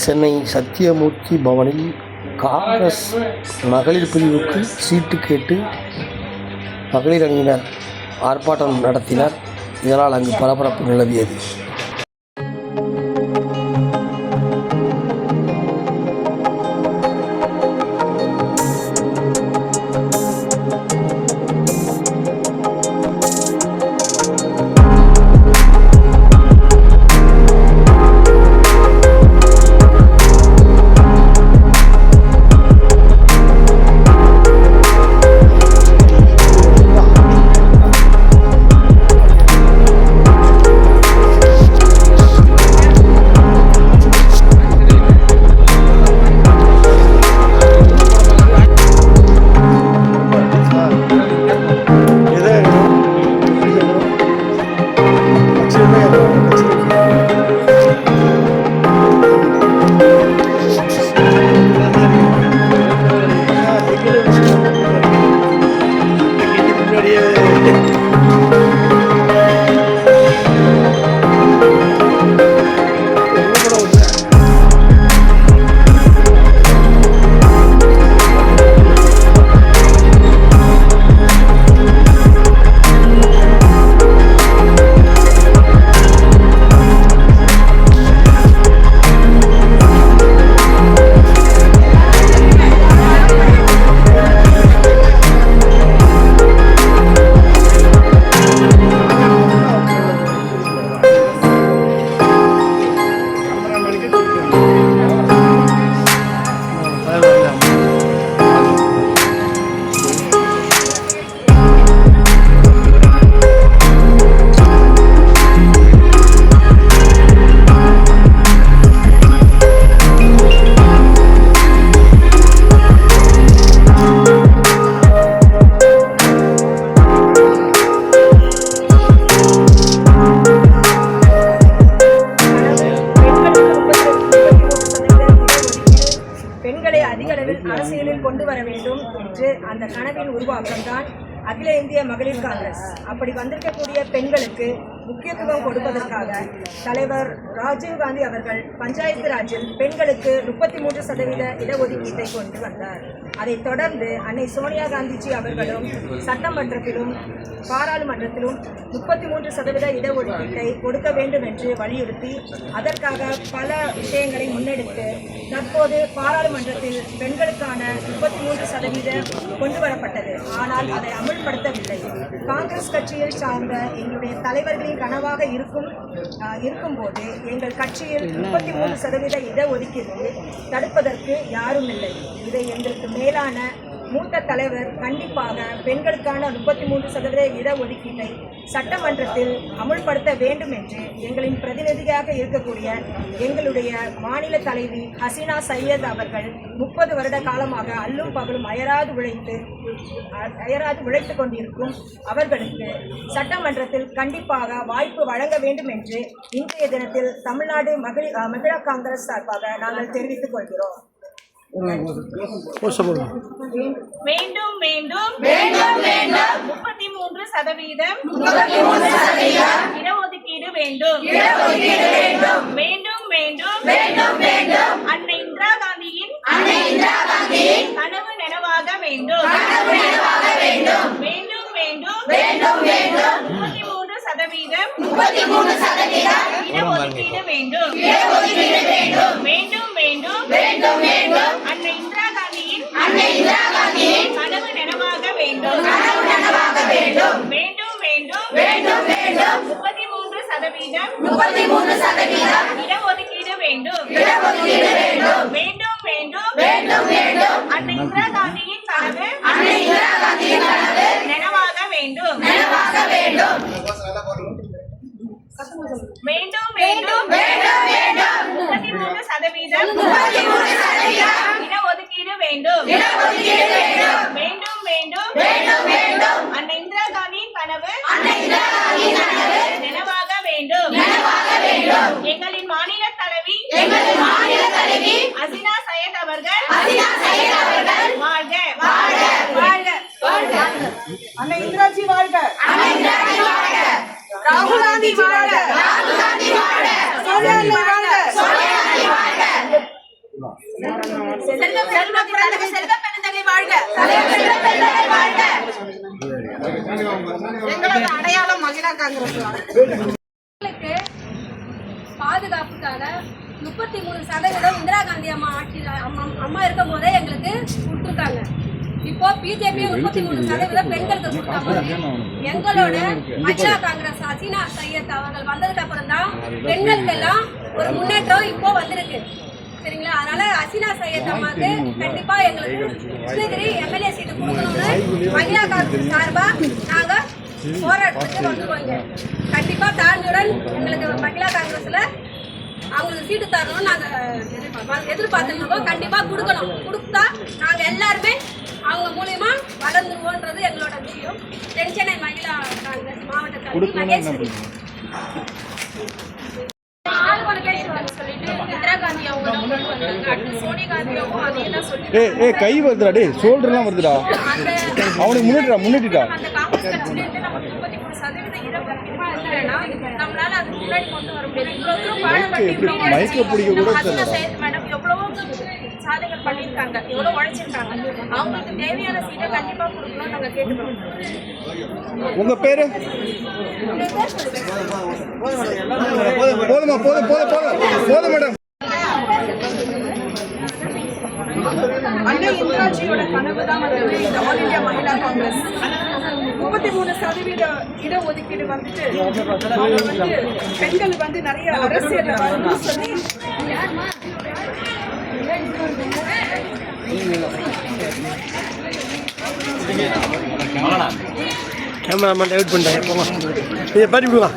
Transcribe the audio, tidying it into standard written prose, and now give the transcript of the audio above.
சென்னை சத்தியமூர்த்தி பவனில் காங்கிரஸ் மகளிர் பிரிவுக்கு சீட்டு கேட்டு மகளிர் அணியினர் ஆர்ப்பாட்டம் நடத்தினர். இதனால் அங்கு பரபரப்பு நிலவியது. அரசியலில் கொண்டு வர வேண்டும் என்று அந்த கனவின் உருவாக்கம்தான் அகில இந்திய மகளிர் காங்கிரஸ். அப்படி வந்திருக்கக்கூடிய பெண்களுக்கு முக்கியத்துவம் கொடுப்பதற்காக தலைவர் ராஜீவ்காந்தி அவர்கள் பஞ்சாயத்து ராஜில் பெண்களுக்கு 33% இடஒதுக்கீட்டை கொண்டு வந்தார். அதைத் தொடர்ந்து அன்னை சோனியா காந்திஜி அவர்களும் சட்டமன்றத்திலும் பாராளுமன்றத்திலும் 33% இடஒதுக்கீட்டை கொடுக்க வேண்டும் என்று வலியுறுத்தி அதற்காக பல விஷயங்களை முன்னெடுத்து தற்போது பாராளுமன்றத்தில் பெண்களுக்கான 33% கொண்டு வரப்பட்டது. ஆனால் அதை அமல்படுத்தவில்லை. காங்கிரஸ் கட்சியில் சார்ந்த எங்களுடைய தலைவர்களின் கனவாக இருக்கும்போது எங்கள் கட்சியில் 33% இடஒதுக்கீடு தடுப்பதற்கு யாரும் இல்லை. இதை எங்களுக்கு மேலான மூத்த தலைவர் கண்டிப்பாக பெண்களுக்கான 33% இடஒதுக்கீட்டை சட்டமன்றத்தில் அமுல்படுத்த வேண்டும் என்று எங்களின் பிரதிநிதியாக இருக்கக்கூடிய எங்களுடைய மாநில தலைவி ஹசீனா சையத் அவர்கள் 30 வருட காலமாக அல்லும் பகலும் அயராது உழைத்து கொண்டிருக்கும் அவர்களுக்கு சட்டமன்றத்தில் கண்டிப்பாக வாய்ப்பு வழங்க வேண்டும் என்று இன்றைய தினத்தில் தமிழ்நாடு மகிழா காங்கிரஸ் சார்பாக நாங்கள் தெரிவித்துக் கொள்கிறோம். வேண்டும் வேண்டும் 33% இடஒதுக்கீடு வேண்டும். வேண்டும் வேண்டும் அன்னை இந்திரா காந்தியின் கனவு நனவாக வேண்டும். வேண்டும் வேண்டும் 33% இடஒதுக்கீடு வேண்டும். வேண்டும் அன்னை இந்திரா காந்தியின் கனவு நனவாக வேண்டும். வேண்டும் 33% இடஒதுக்கீடு வேண்டும். வேண்டும் அன்னை இந்திரா காந்தியின் கனவு நனவாக வேண்டும். வேண்டும் 33% இடஒதுக்கீடு வேண்டும். வேண்டும் அன்னை இந்திரா காந்தியின் கனவு நனவாக வேண்டும். எங்களின் மாநில தலைவி ஹசீனா சையத் அவர்கள் வாழ்க. அன்னை இந்திராஜி வாழ்க. ராகுல் காந்தி வாழ்க. சோனியா காந்தி வாழ்க. பெருந்தகை வாழ்க. எங்களோட அடையாளம் மகிழா காங்கிரஸ். மக்களுக்கு பாதுகாப்புக்காக 33% இந்திரா காந்தி அம்மா ஆட்சியில் அம்மா இருக்கும் போதே எங்களுக்கு கொடுத்துருக்காங்க. இப்போ பிஜேபி 33% பெண்களுக்கு கொடுத்தாங்க. எங்களோட மகிழா காங்கிரஸ் ஹசீனா சையத் அவர்கள் வந்ததுக்கு அப்புறம் தான் பெண்களுக்கு எல்லாம் ஒரு முன்னேற்றம் இப்போ வந்திருக்கு. சரிங்களா? அதனால ஹசீனா சையத் அம்மாவுக்கு கண்டிப்பா எங்களுக்கு கிருஷ்ணகிரி எம்எல்ஏ சீட்டு கொடுக்கணும்னு மகிழா காங்கிரஸ் சார்பா நாங்க போராட்டத்துக்கு வந்துருவாங்க. கண்டிப்பா தாழ்மையுடன் எங்களுக்கு மகிழா காங்கிரஸ்ல அவங்களுக்கு சீட்டு தரணும்னு நாங்க எதிர்பார்த்துட்டு இருக்கோம். கண்டிப்பா கொடுக்கணும். கொடுத்தா நாங்க எல்லாருமே அவங்க மூலியமா வளர்ந்துருவோன்றது எங்களோட விஷயம். தென்சென்னை மகிழா காங்கிரஸ் மாவட்ட தலைவி மகேஸ்வரி. சொல்லிட்டு இந்திரா காந்தி அவங்க கொண்டு வந்தாங்க. அடுத்து சோனியா காந்தியாவும் அதே தான் சொல்லி கை வருதுடா, டே ஷோல்டர்லாம் வருதுடா. அவனுக்கு முன்னிட்டுடா. அந்த காங்கிரஸ் கட்சியிலிருந்து நம்ம 33% இடஒதுக்கீடு இல்லைன்னா நம்மளால அது முன்னாடி கொண்டு வர முடியாது. இவ்வளவு பாடுபட்டு மைக்க பிடிக்க கூட ஹசீனா சையத் மேடம் எவ்வளவோ சாதனைகள் பண்ணியிருக்காங்க, எவ்வளவு உழைச்சிருக்காங்க. அவங்களுக்கு தேவையான சீட்டை கண்டிப்பா கொடுக்கணும்னு நாங்க கேட்டுக்கிறோம். உங்க பேரு? போதுமா? போதும் மேடம். அன்னை இந்திராஜியோட கனவு தான் வந்து இந்த ஆல் இந்தியா மகிழா காங்கிரஸ். 33% இடஒதுக்கீடு வந்துட்டு அவங்க வந்து பெண்கள் வந்து நிறைய அரசியல் வரணும்னு சொல்லி கேமராமேன் வெயிட் பண்ணிட்டேன். போங்க, இதை பாட்டி போங்க.